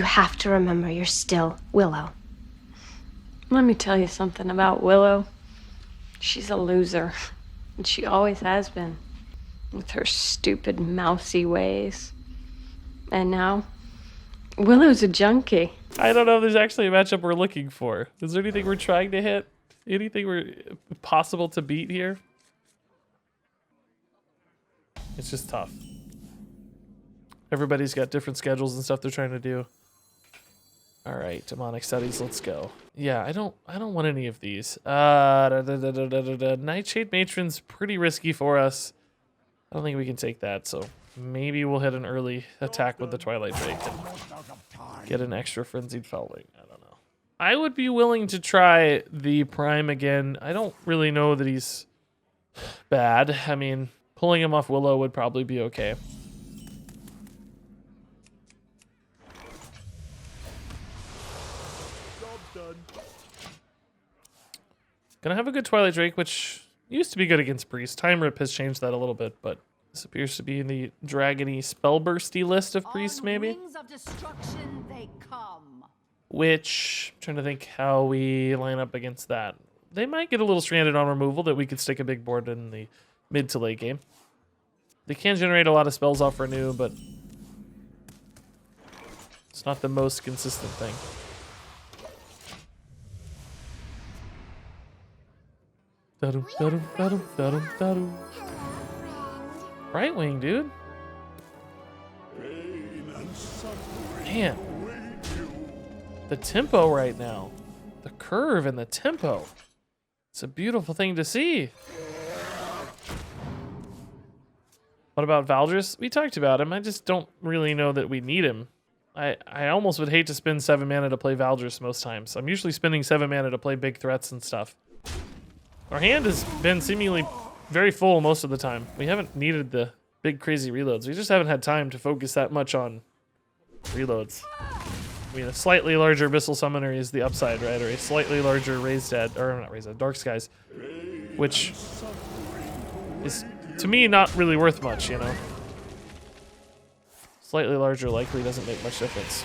You have to remember you're still Willow. Let me tell you something about Willow. She's a loser, and she always has been, with her stupid mousy ways. And now, Willow's a junkie. I don't know if there's actually a matchup we're looking for. Is there anything we're trying to hit? Anything we're possible to beat here? It's just tough. Everybody's got different schedules and stuff they're trying to do. All right, demonic studies, let's go. Yeah, I don't want any of these. Nightshade Matron's pretty risky for us. I don't think we can take that, so maybe we'll hit an early attack with the Twilight Drake and get an extra Frenzied Felling. I don't know. I would be willing to try the Prime again. I don't really know that he's bad. I mean, pulling him off Willow would probably be okay. Gonna have a good Twilight Drake, which used to be good against Priest. Time Rip has changed that a little bit, but this appears to be in the dragony spellbursty list of Priest, maybe. Wings of destruction they come. Which, I'm trying to think how we line up against that. They might get a little stranded on removal that we could stick a big board in the mid to late game. They can generate a lot of spells off Renew, but it's not the most consistent thing. Brightwing, dude. Man. The tempo right now. The curve and the tempo. It's a beautiful thing to see. What about Valdris? We talked about him. I just don't really know that we need him. I almost would hate to spend 7 mana to play Valdris most times. I'm usually spending 7 mana to play big threats and stuff. Our hand has been seemingly very full most of the time. We haven't needed the big crazy reloads. We just haven't had time to focus that much on reloads. I mean, a slightly larger Abyssal Summoner is the upside, right? Or a slightly larger Raised Dead, or not Raised Dead, Dark Skies, which is, to me, not really worth much, you know? Slightly larger likely doesn't make much difference.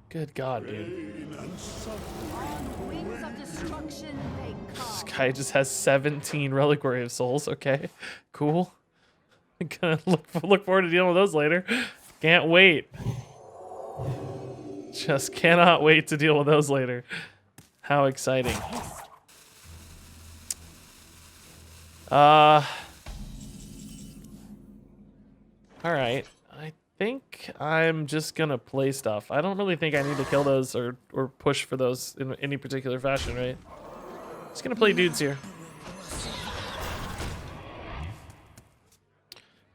Good God, dude. Wings of destruction they come. This guy just has 17 Reliquary of Souls. Okay, cool. I'm gonna look forward to dealing with those later. Can't wait. Just cannot wait to deal with those later. How exciting. All right. I think I'm just gonna play stuff. I don't really think I need to kill those or push for those in any particular fashion, right? Just gonna play dudes here.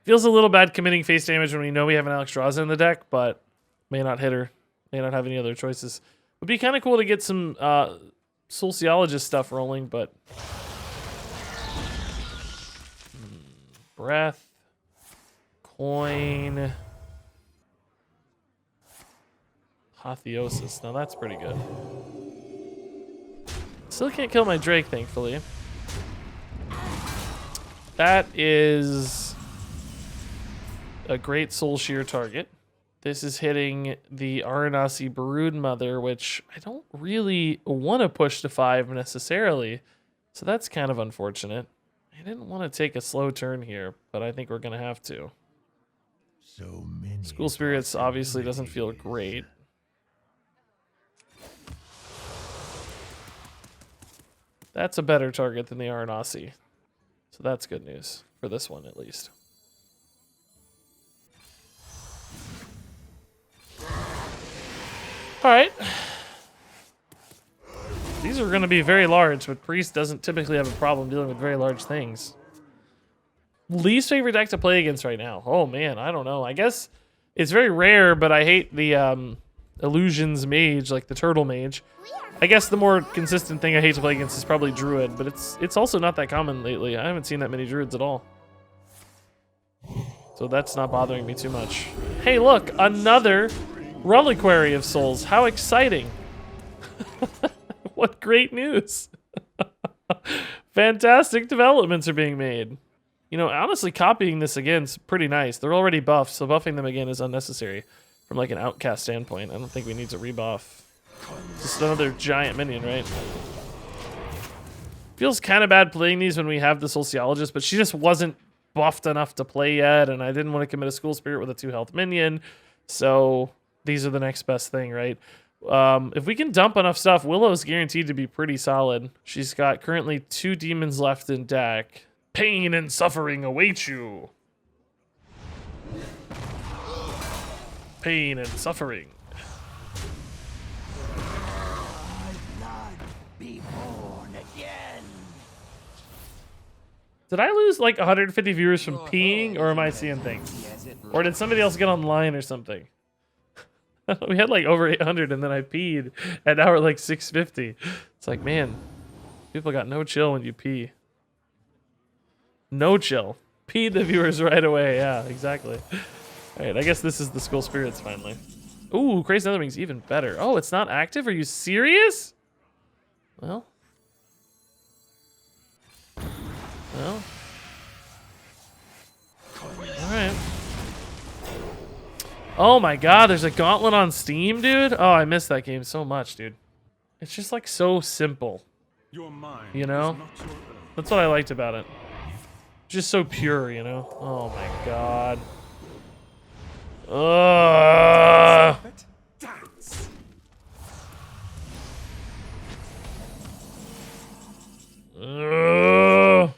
Feels a little bad committing face damage when we know we have an Alexstrasza in the deck, but may not hit her. May not have any other choices. Would be kind of cool to get some Sociologist stuff rolling, but breath, coin, Apotheosis. Now that's pretty good. Still can't kill my Drake, thankfully. That is a great Soul Shear target. This is hitting the Aranasi Broodmother, which I don't really want to push to 5 necessarily. So that's kind of unfortunate. I didn't want to take a slow turn here, but I think we're going to have to. So many School Spirits obviously doesn't feel great. That's a better target than the Aranasi. So that's good news for this one, at least. All right. These are going to be very large, but Priest doesn't typically have a problem dealing with very large things. Least favorite deck to play against right now. Oh, man, I don't know. I guess it's very rare, but I hate the Illusions Mage, like the Turtle Mage. I guess the more consistent thing I hate to play against is probably Druid, but it's also not that common lately. I haven't seen that many Druids at all. So that's not bothering me too much. Hey, look, another Reliquary of Souls. How exciting. What great news. Fantastic developments are being made. You know, honestly, copying this again is pretty nice. They're already buffed, so buffing them again is unnecessary. from like an outcast standpoint. I don't think we need to rebuff. Just another giant minion, right? Feels kind of bad playing these when we have the Sociologist, but she just wasn't buffed enough to play yet, and I didn't want to commit a School Spirit with a 2 health minion, so these are the next best thing, right? If we can dump enough stuff, Willow's guaranteed to be pretty solid. She's got currently 2 demons left in deck. Pain and suffering await you. Pain and suffering. Did I lose like 150 viewers from peeing, or am I seeing things? Or did somebody else get online or something? We had like over 800 and then I peed, and now we're like 650. It's like, man, people got no chill when you pee. No chill. Pee the viewers right away. Yeah, exactly. All right, I guess this is the School Spirits finally. Ooh, Crazy Netherwing's even better. Oh, it's not active? Are you serious? Well. Well. Alright. Oh my god, there's a gauntlet on Steam, dude? Oh, I missed that game so much, dude. It's just like so simple. You know? That's what I liked about it. Just so pure, you know? Oh my god. Ugh. Ugh.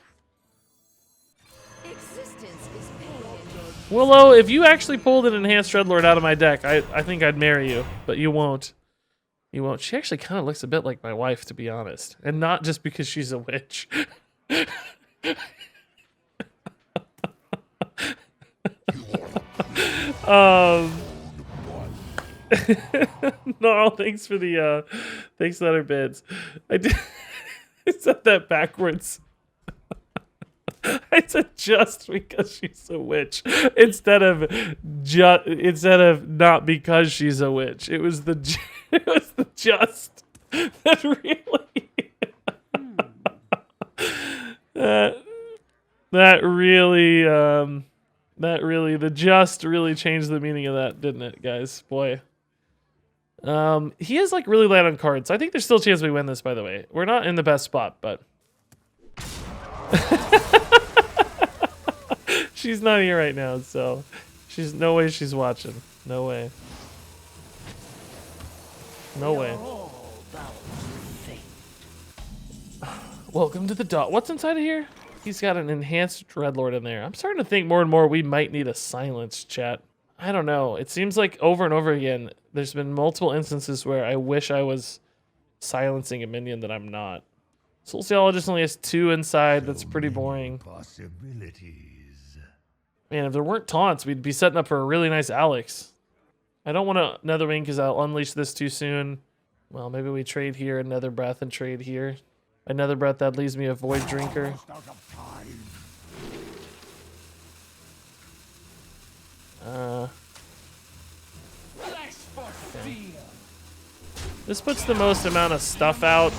Willow, if you actually pulled an Enhanced Dreadlord out of my deck, I think I'd marry you, but you won't. You won't. She actually kind of looks a bit like my wife, to be honest. And not just because she's a witch. No, thanks for the thanks for other bids. I said that backwards. I said just because she's a witch instead of not because she's a witch. It was the just that really the just really changed the meaning of that, didn't it, guys? Boy. He is like really light on cards. I think there's still a chance we win this, by the way. We're not in the best spot, but she's not here right now, so she's no way she's watching. No way. No way. Welcome to the dot. What's inside of here? He's got an Enhanced Dreadlord in there. I'm starting to think more and more we might need a silence, chat. I don't know. It seems like over and over again, there's been multiple instances where I wish I was silencing a minion that I'm not. Sociologist only has 2 inside. That's pretty boring. Man, if there weren't taunts, we'd be setting up for a really nice Alex. I don't want to Netherwing because I'll unleash this too soon. Well, maybe we trade here, another breath, and trade here. Another breath, that leaves me a Void Drinker. Okay. This puts the most amount of stuff out,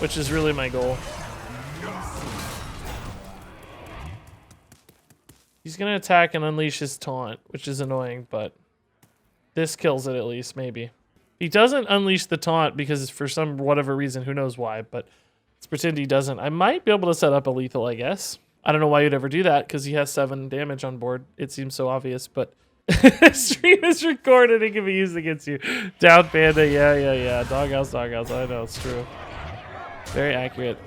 which is really my goal. He's gonna attack and unleash his taunt, which is annoying, but this kills it at least, maybe. He doesn't unleash the taunt because for some whatever reason, who knows why, but let's pretend he doesn't. I might be able to set up a lethal, I guess. I don't know why you'd ever do that because he has 7 damage on board. It seems so obvious, but stream is recorded. It can be used against you. Down Panda, yeah. Doghouse. I know it's true. Very accurate.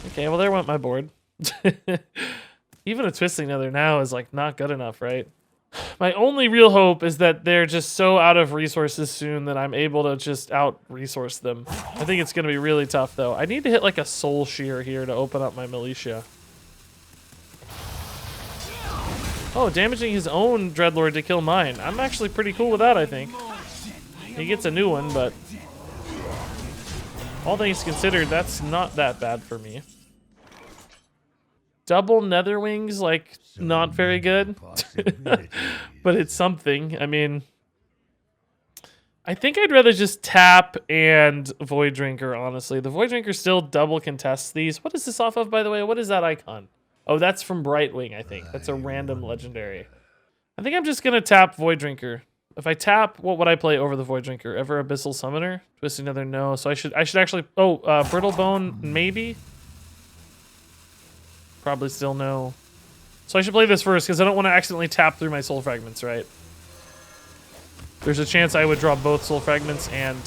Okay, well there went my board. Even a Twisting Nether now is like not good enough, right? My only real hope is that they're just so out of resources soon that I'm able to just out-resource them. I think it's going to be really tough, though. I need to hit like a Soul Shear here to open up my Militia. Oh, damaging his own Dreadlord to kill mine. I'm actually pretty cool with that, I think. He gets a new one, but all things considered, that's not that bad for me. Double Netherwings, like, not very good. But it's something. I mean, I think I'd rather just tap and Void Drinker, honestly. The Void Drinker still double contests these. What is this off of, by the way? What is that icon? Oh, that's from Brightwing, I think. That's a random legendary. I think I'm just gonna tap Void Drinker. If I tap, what would I play over the Void Drinker? Ever Abyssal Summoner? Twisting Nether, no. So I should actually. Oh, Brittle Bone, maybe. Probably still no. So I should play this first because I don't want to accidentally tap through my Soul Fragments, right? There's a chance I would draw both Soul Fragments and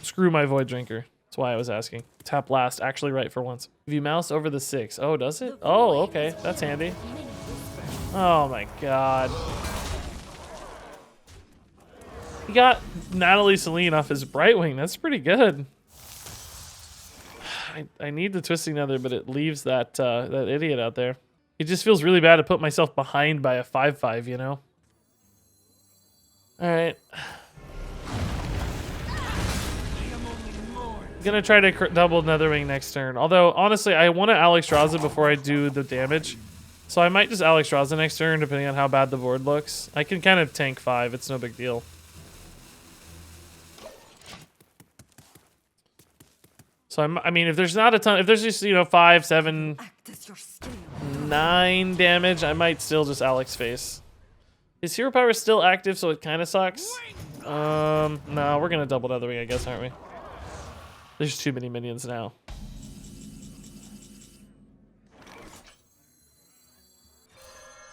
screw my Void Drinker. That's why I was asking. Tap last, actually right for once. If you mouse over the 6. Oh, does it? Oh, okay. That's handy. Oh my god. He got Natalie Celine off his Brightwing. That's pretty good. I need the Twisting Nether, but it leaves that that idiot out there. It just feels really bad to put myself behind by a 5/5, you know? Alright. Gonna try to double Netherwing next turn. Although, honestly, I want to Alexstrasza before I do the damage. So I might just Alexstrasza next turn, depending on how bad the board looks. I can kind of tank 5. It's no big deal. So I mean, if there's not a ton, if there's just, you know, 5, 7, 9 damage, I might still just Alex face. His hero power is still active, so it kind of sucks. No, we're gonna double Netherwing, I guess, aren't we? There's too many minions now.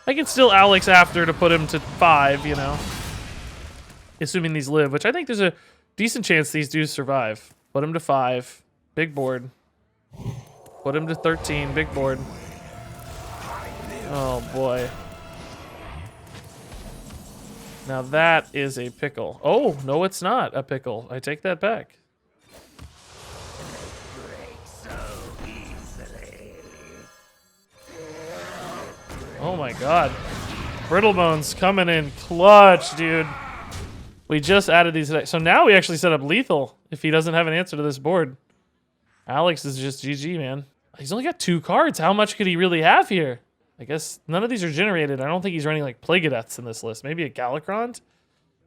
I can still Alex after to put him to 5, you know. Assuming these live, which I think there's a decent chance these do survive. Put him to 5. Big board. Put him to 13. Big board. Oh, boy. Now that is a pickle. Oh, no, it's not a pickle. I take that back. Oh my god. Brittlebone's coming in clutch, dude. We just added these today. So now we actually set up lethal if he doesn't have an answer to this board. Alex is just GG, man. He's only got 2 cards. How much could he really have here? I guess none of these are generated. I don't think he's running like Plague of Deaths in this list. Maybe a Galacrond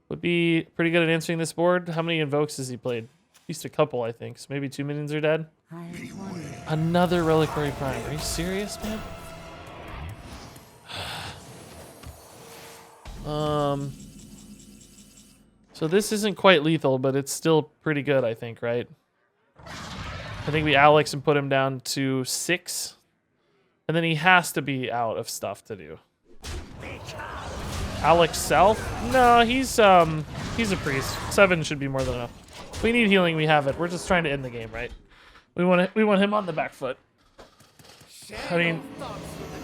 would be pretty good at answering this board. How many Invokes has he played? At least a couple, I think. So maybe 2 minions are dead. Another Reliquary Prime. Are you serious, man? So this isn't quite lethal, but it's still pretty good, I think, right? I think we Alex and put him down to 6. And then he has to be out of stuff to do. Alex Self? No, he's a priest. 7 should be more than enough. If we need healing, we have it. We're just trying to end the game, right? We want him on the back foot. I mean,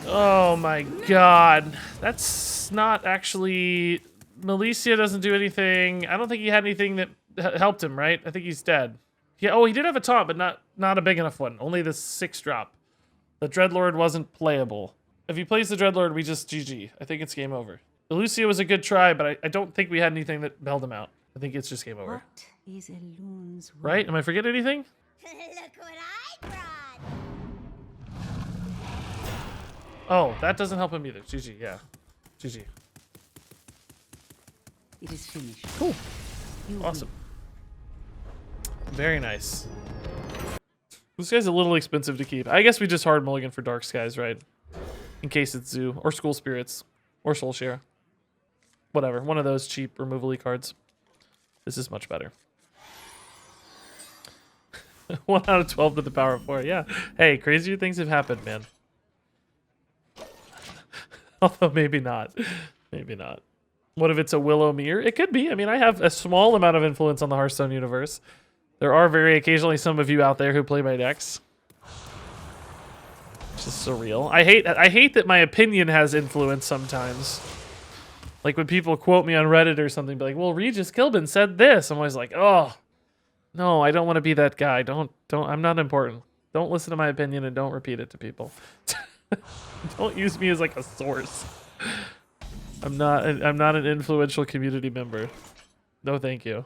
oh my god. That's not actually... Malicia doesn't do anything. I don't think he had anything that helped him, right? I think he's dead. Yeah, oh, he did have a taunt, but not a big enough one. Only the 6 drop. The Dreadlord wasn't playable. If he plays the Dreadlord, we just GG. I think it's game over. The Lucia was a good try, but I don't think we had anything that bailed him out. I think it's just game over. Right? Am I forgetting anything? Look what I brought. Oh, that doesn't help him either. GG, yeah. GG. It is finished. Cool. Awesome. Very nice. This guy's a little expensive to keep. I guess we just hard mulligan for Dark Skies, right? In case it's Zoo, or School Spirits, or Soul Share. Whatever, one of those cheap removal-y cards. This is much better. 1 out of 12 to the power of 4, yeah. Hey, crazier things have happened, man. Although maybe not. Maybe not. What if it's a Willow Mirror? It could be. I mean, I have a small amount of influence on the Hearthstone universe. There are very occasionally some of you out there who play my decks. It's just surreal. I hate that my opinion has influence sometimes. Like when people quote me on Reddit or something, be like, well, Regis Kilbin said this. I'm always like, oh, no, I don't want to be that guy. Don't, I'm not important. Don't listen to my opinion and don't repeat it to people. Don't use me as like a source. I'm not an influential community member. No, thank you.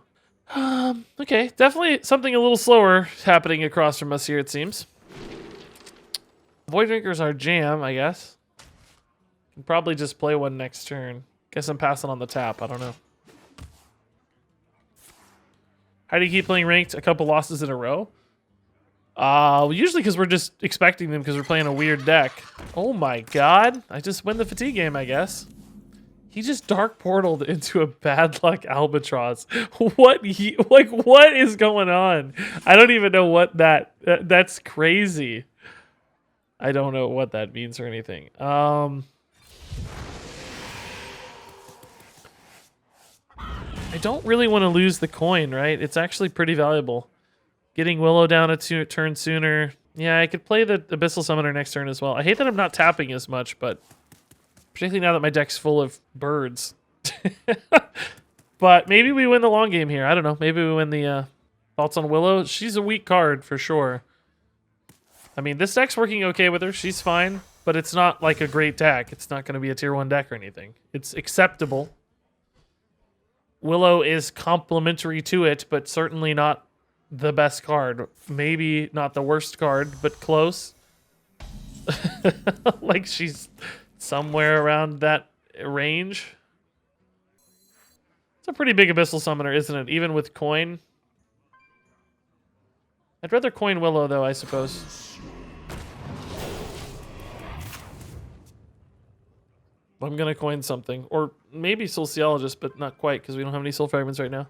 Okay, definitely something a little slower happening across from us here, it seems. Void Drinker's our jam, I guess. Can probably just play one next turn. Guess I'm passing on the tap, I don't know. How do you keep playing ranked? A couple losses in a row? Usually because we're just expecting them because we're playing a weird deck. Oh my god. I just win the fatigue game, I guess. He just dark portaled into a bad luck albatross. What is going on? I don't even know what that's crazy. I don't know what that means or anything. I don't really want to lose the coin, right? It's actually pretty valuable. Getting Willow down a turn sooner. Yeah, I could play the Abyssal Summoner next turn as well. I hate that I'm not tapping as much, but particularly now that my deck's full of birds. But maybe we win the long game here. I don't know. Maybe we win the thoughts on Willow. She's a weak card for sure. I mean, this deck's working okay with her. She's fine, but it's not like a great deck. It's not going to be a tier 1 deck or anything. It's acceptable. Willow is complementary to it, but certainly not the best card. Maybe not the worst card, but close. Like she's somewhere around that range. It's a pretty big Abyssal Summoner, isn't it? Even with coin. I'd rather coin Willow, though, I suppose. I'm gonna coin something. Or maybe Sociologist, but not quite, because we don't have any Soul Fragments right now.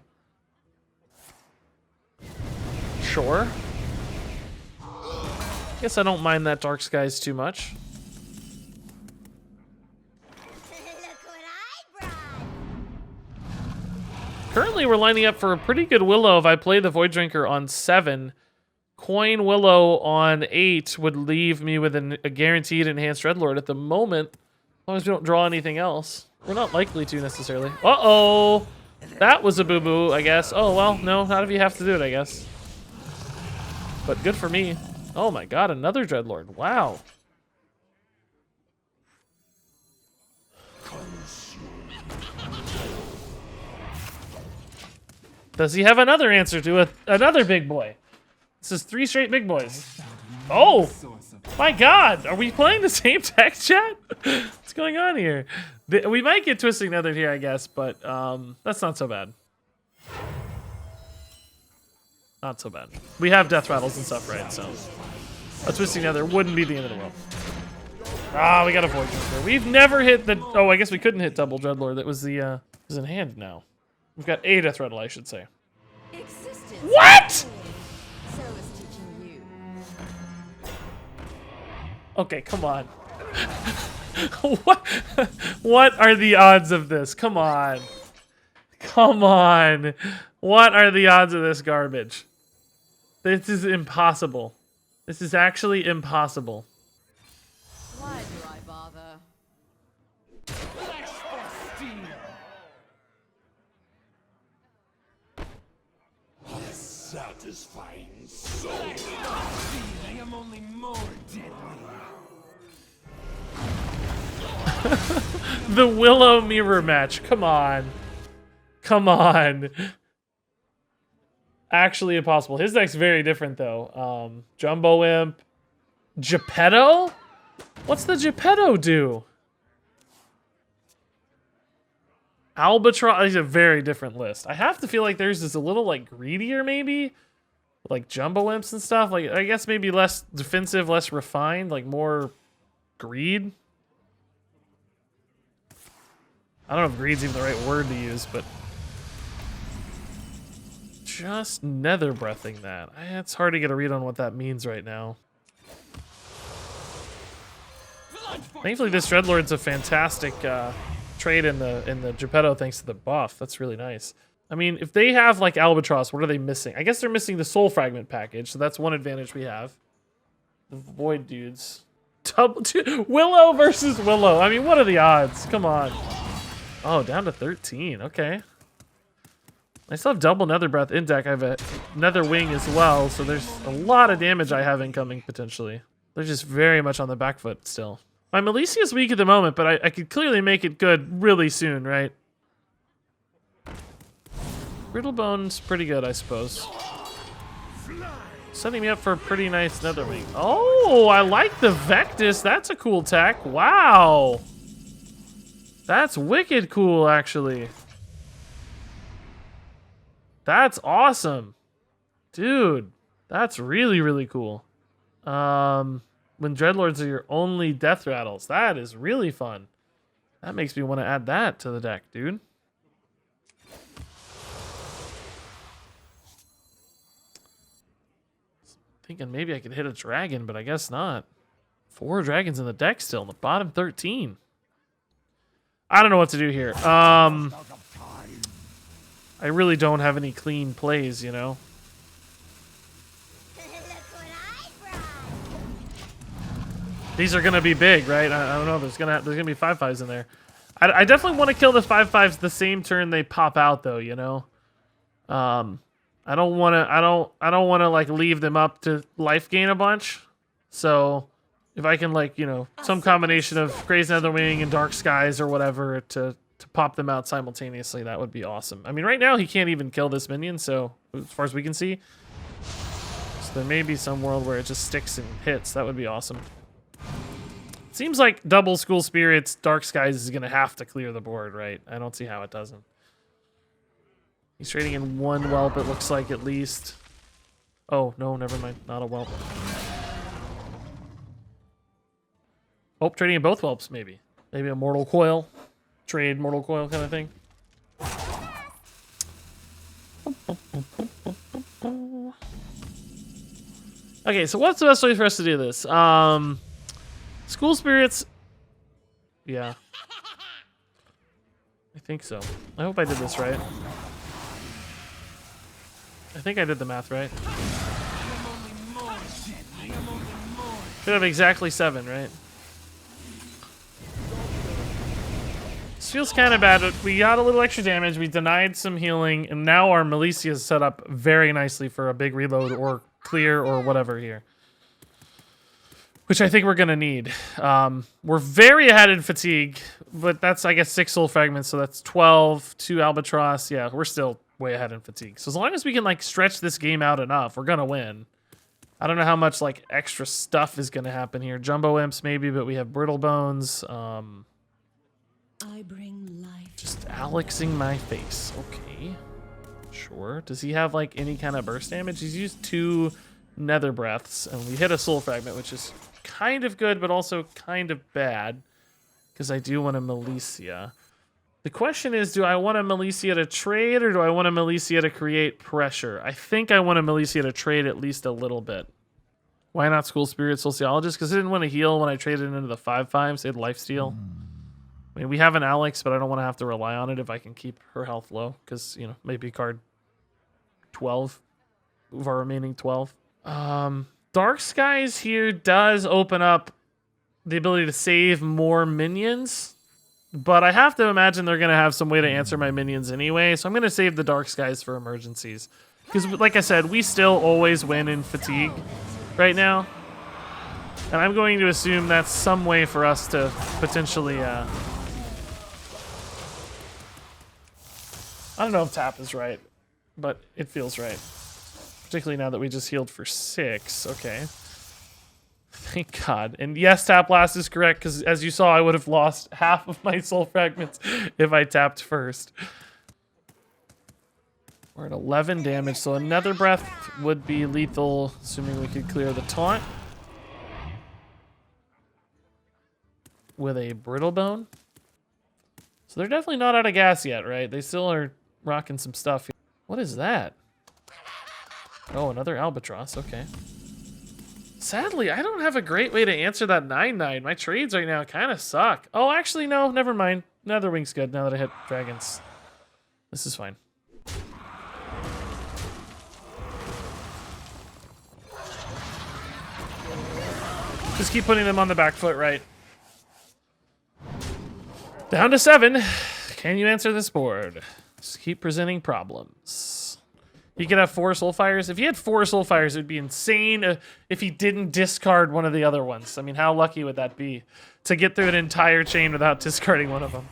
Sure. Guess I don't mind that Dark Skies too much. Look what I brought. Currently, we're lining up for a pretty good Willow. If I play the Void Drinker on 7, coin Willow on 8 would leave me with a guaranteed Enhanced Dreadlord at the moment. As long as we don't draw anything else. We're not likely to, necessarily. Uh-oh! That was a boo-boo, I guess. Oh, well, no, not if you have to do it, I guess. But good for me. Oh my god, another Dreadlord. Wow. Does he have another answer to another big boy? This is 3 straight big boys. Oh! My god! Are we playing the same deck, chat? What's going on here? We might get Twisting Nether here, I guess, but that's not so bad. Not so bad. We have Death Rattles and stuff, right? So a Twisting Nether wouldn't be the end of the world. Ah, we got a Void Drinker. We've never hit the... Oh, I guess we couldn't hit double Dreadlord. That was the... was in hand now. We've got a Death Rattle, I should say. Existence. What?! So is teaching you. Okay, come on. What are the odds of this? Come on. Come on. What are the odds of this garbage? This is impossible. This is actually impossible. Why do I bother? Satisfying soul. I am only more deadly. The Willow mirror match. Come on. Come on. Actually impossible. His deck's very different, though. Jumbo Imp. Geppetto? What's the Geppetto do? Albatross is a very different list. I have to feel like theirs is a little, like, greedier, maybe? Like, Jumbo Imps and stuff. Like, I guess maybe less defensive, less refined, like, more greed. I don't know if greed's even the right word to use, but... Just nether breathing that. It's hard to get a read on what that means right now. Thankfully, this Dreadlord's a fantastic trade in the Geppetto thanks to the buff. That's really nice. I mean, if they have like Albatross, what are they missing? I guess they're missing the Soul Fragment package, so that's one advantage we have. The Void dudes. Willow versus Willow. I mean, what are the odds? Come on. Oh, down to 13. Okay. I still have double Nether Breath in deck. I have a Nether Wing as well, so there's a lot of damage I have incoming potentially. They're just very much on the back foot still. My Malicia is weak at the moment, but I could clearly make it good really soon, right? Brittlebone's pretty good, I suppose. Setting me up for a pretty nice Nether Wing. Oh, I like the Vectis. That's a cool tech. Wow. That's wicked cool, actually. That's awesome. Dude, That's really, really cool. When Dreadlords are your only death rattles. That is really fun. That makes me want to add that to the deck, dude. Thinking maybe I could hit a dragon, but I guess not. 4 dragons in the deck still, in the bottom 13. I don't know what to do here. I really don't have any clean plays, you know? Look what I brought. These are gonna be big, right? I don't know. There's gonna be 5/5s in there. I definitely want to kill the 5/5s the same turn they pop out, though. You know, I don't want to like leave them up to life gain a bunch. So if I can like some combination of Crazy Netherwing and Dark Skies or whatever to pop them out simultaneously, that would be awesome. I mean, right now he can't even kill this minion, so as far as we can see, so there may be some world where it just sticks and hits. That would be awesome. Seems like double School Spirits, Dark Skies is going to have to clear the board, right? I don't see how it doesn't. He's trading in 1 whelp, it looks like, at least. Oh, no, never mind. Not a whelp. Oh, trading in both whelps, maybe. Maybe a Mortal Coil. Trade Mortal Coil kind of thing. Okay, so what's the best way for us to do this? School Spirits. Yeah. I think so. I hope I did this right. I think I did the math right. Should have exactly 7, right? This feels kind of bad, but we got a little extra damage. We denied some healing, and now our Militia is set up very nicely for a big reload or clear or whatever here. Which I think we're going to need. We're very ahead in fatigue, but that's, I guess, 6 soul fragments, so that's 12, 2 albatross. Yeah, we're still way ahead in fatigue. So as long as we can, like, stretch this game out enough, we're going to win. I don't know how much, like, extra stuff is going to happen here. Jumbo Imps, maybe, but we have Brittle Bones. I bring life. Just Alexing my face. Okay. Sure. Does he have, like, any kind of burst damage? He's used 2 Nether Breaths, and we hit a soul fragment, which is kind of good, but also kind of bad, because I do want a Militia. The question is, do I want a Militia to trade, or do I want a Militia to create pressure? I think I want a Militia to trade at least a little bit. Why not School Spirit Sociologist? Because I didn't want to heal when I traded into the 5/5s. They had lifesteal. I mean, we have an Alex, but I don't want to have to rely on it if I can keep her health low, because, maybe card 12 of our remaining 12. Dark Skies here does open up the ability to save more minions, but I have to imagine they're going to have some way to answer my minions anyway, so I'm going to save the Dark Skies for emergencies. Because, like I said, we still always win in fatigue right now, and I'm going to assume that's some way for us to potentially... I don't know if tap is right, but it feels right. Particularly now that we just healed for 6. Okay. Thank God. And yes, tap last is correct, because as you saw, I would have lost half of my soul fragments if I tapped first. We're at 11 damage, so another breath would be lethal, assuming we could clear the taunt. With a brittle bone. So they're definitely not out of gas yet, right? They still are rocking some stuff here. What is that? Oh, another albatross. Okay. Sadly, I don't have a great way to answer that 9/9. My trades right now kind of suck. Oh, actually, no. Never mind. Netherwing's good now that I hit dragons. This is fine. Just keep putting them on the back foot, right? Down to 7. Can you answer this board? Just keep presenting problems. He could have 4 Soulfires. If he had 4 Soulfires, it would be insane if he didn't discard one of the other ones. I mean, how lucky would that be? To get through an entire chain without discarding one of them.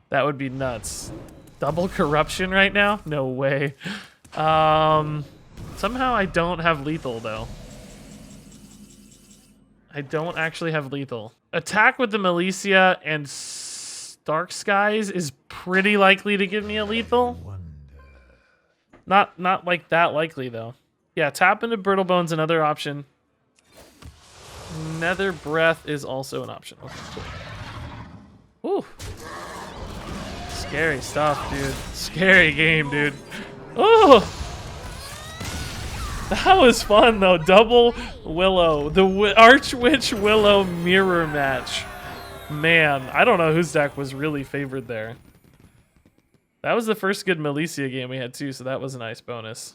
That would be nuts. Double corruption right now? No way. Somehow I don't have lethal, though. I don't actually have lethal. Attack with the Militia and Dark Skies is pretty likely to give me a lethal. Not like that likely, though. Yeah, tap into Brittle Bone's another option. Nether Breath is also an option. Okay, cool. Ooh. Scary stuff, dude. Scary game, dude. Oh! That was fun, though. Double Willow. The Archwitch Willow mirror match. Man, I don't know whose deck was really favored there. That was the first good Milicia game we had, too, so that was a nice bonus.